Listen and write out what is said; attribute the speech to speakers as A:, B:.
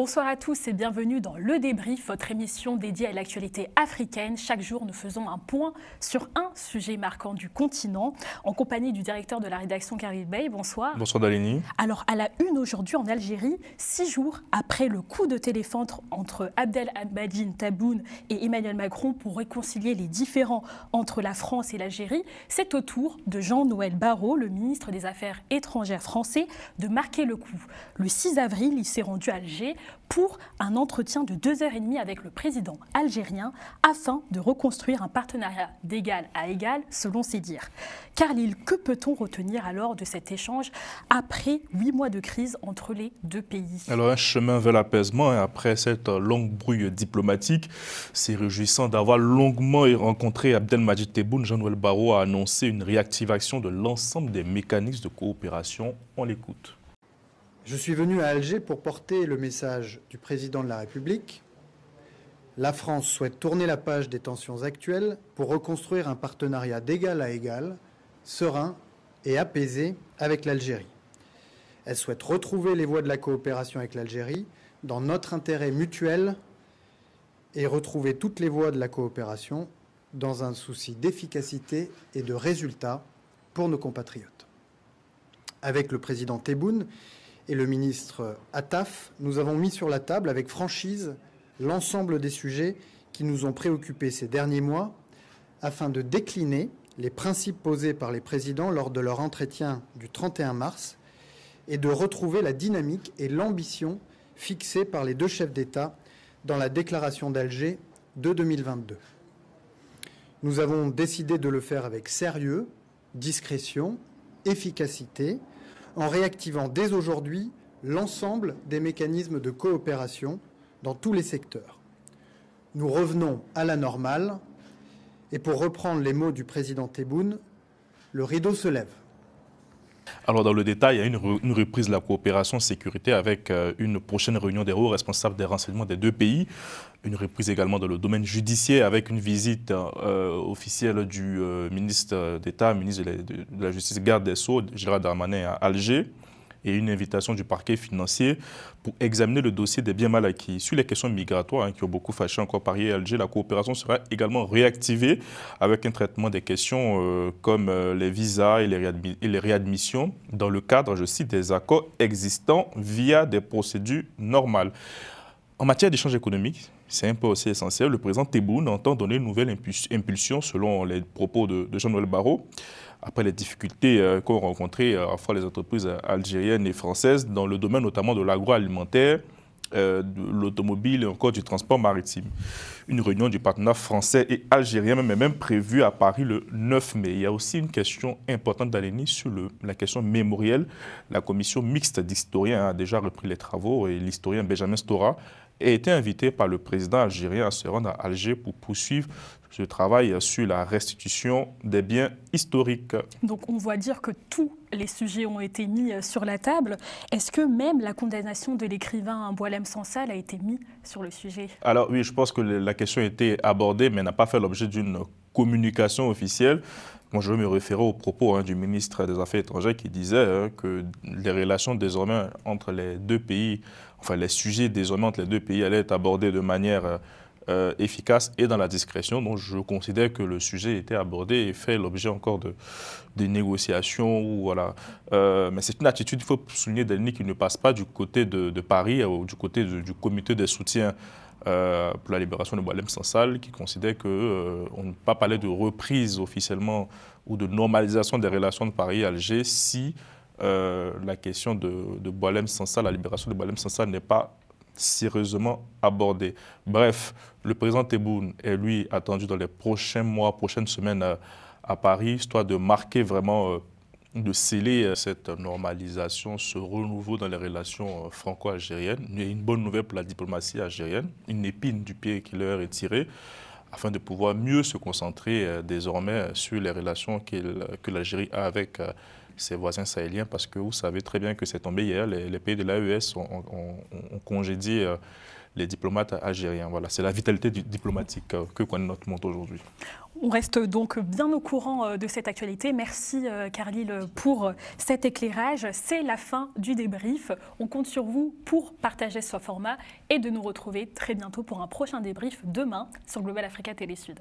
A: Bonsoir à tous et bienvenue dans Le Débrief, votre émission dédiée à l'actualité africaine. Chaque jour, nous faisons un point sur un sujet marquant du continent, en compagnie du directeur de la rédaction Khalid Bey. Bonsoir.
B: Bonsoir Dalini.
A: Alors, à la une aujourd'hui en Algérie, 6 jours après le coup de téléphone entre Abdelmadjid Tebboune et Emmanuel Macron pour réconcilier les différends entre la France et l'Algérie, c'est au tour de Jean-Noël Barrot, le ministre des Affaires étrangères français, de marquer le coup. Le 6 avril, il s'est rendu à Alger pour un entretien de 2h30 avec le président algérien afin de reconstruire un partenariat d'égal à égal, selon ses dires. Khalil, que peut-on retenir alors de cet échange après 8 mois de crise entre les deux pays?
B: Alors un chemin vers l'apaisement après cette longue brouille diplomatique. C'est réjouissant d'avoir longuement rencontré Abdelmadjid Tebboune. Jean-Noël Barrot a annoncé une réactivation de l'ensemble des mécanismes de coopération. On l'écoute.
C: Je suis venu à Alger pour porter le message du président de la République. La France souhaite tourner la page des tensions actuelles pour reconstruire un partenariat d'égal à égal, serein et apaisé avec l'Algérie. Elle souhaite retrouver les voies de la coopération avec l'Algérie dans notre intérêt mutuel et retrouver toutes les voies de la coopération dans un souci d'efficacité et de résultats pour nos compatriotes. Avec le président Tebboune et le ministre Attaf, nous avons mis sur la table avec franchise l'ensemble des sujets qui nous ont préoccupés ces derniers mois afin de décliner les principes posés par les présidents lors de leur entretien du 31 mars et de retrouver la dynamique et l'ambition fixées par les deux chefs d'État dans la déclaration d'Alger de 2022. Nous avons décidé de le faire avec sérieux, discrétion, efficacité, en réactivant dès aujourd'hui l'ensemble des mécanismes de coopération dans tous les secteurs. Nous revenons à la normale et pour reprendre les mots du président Tebboune, le rideau se lève.
B: Alors dans le détail, il y a une reprise de la coopération sécurité avec une prochaine réunion des hauts responsables des renseignements des deux pays. Une reprise également dans le domaine judiciaire avec une visite officielle du ministre d'État, ministre de la Justice, garde des Sceaux, Gérald Darmanin à Alger. Et une invitation du parquet financier pour examiner le dossier des biens mal acquis. Sur les questions migratoires qui ont beaucoup fâché encore Paris et Alger, la coopération sera également réactivée avec un traitement des questions comme les visas et les réadmissions dans le cadre, je cite, des accords existants via des procédures normales. En matière d'échange économique, c'est un peu aussi essentiel. Le président Tebboune entend donner une nouvelle impulsion selon les propos de Jean-Noël Barrot. Après les difficultés qu'ont rencontrées à la fois les entreprises algériennes et françaises dans le domaine notamment de l'agroalimentaire, de l'automobile et encore du transport maritime. Une réunion du partenariat français et algérien est même prévue à Paris le 9 mai. Il y a aussi une question importante d'Aleni sur la question mémorielle. La commission mixte d'historiens a déjà repris les travaux et l'historien Benjamin Stora a été invité par le président algérien à se rendre à Alger pour poursuivre ce travail sur la restitution des biens historiques.
A: Donc on voit dire que tous les sujets ont été mis sur la table. Est-ce que même la condamnation de l'écrivain Boualem Sansal a été mise sur le sujet?
B: Alors oui, je pense que la question a été abordée, mais n'a pas fait l'objet d'une communication officielle. Moi, je veux me référer aux propos du ministre des Affaires étrangères qui disait que les relations désormais entre les deux pays, enfin les sujets désormais entre les deux pays allaient être abordés de manière efficace et dans la discrétion. Donc je considère que le sujet était abordé et fait l'objet encore de négociations. Voilà. Mais c'est une attitude, il faut souligner, Delny, qui ne passe pas du côté de Paris ou du côté du comité de soutien pour la libération de Boualem Sansal, qui considère qu'on ne peut pas parler de reprise officiellement ou de normalisation des relations de Paris et Alger si la question de Boualem Sansal, la libération de Boualem Sansal n'est pas sérieusement abordée. Bref, le président Tebboune est lui attendu dans les prochains mois, prochaines semaines à Paris, histoire de marquer vraiment, de sceller cette normalisation, ce renouveau dans les relations franco-algériennes. Il y a une bonne nouvelle pour la diplomatie algérienne, une épine du pied qui leur est tirée, afin de pouvoir mieux se concentrer désormais sur les relations que l'Algérie a avec ses voisins sahéliens, parce que vous savez très bien que c'est tombé hier, les pays de l'AES ont congédié les diplomates algériens. Voilà, c'est la vitalité diplomatique que connaît notre monde aujourd'hui.
A: On reste donc bien au courant de cette actualité. Merci Carlyle pour cet éclairage. C'est la fin du débrief. On compte sur vous pour partager ce format et de nous retrouver très bientôt pour un prochain débrief demain sur Global Africa Télé Sud.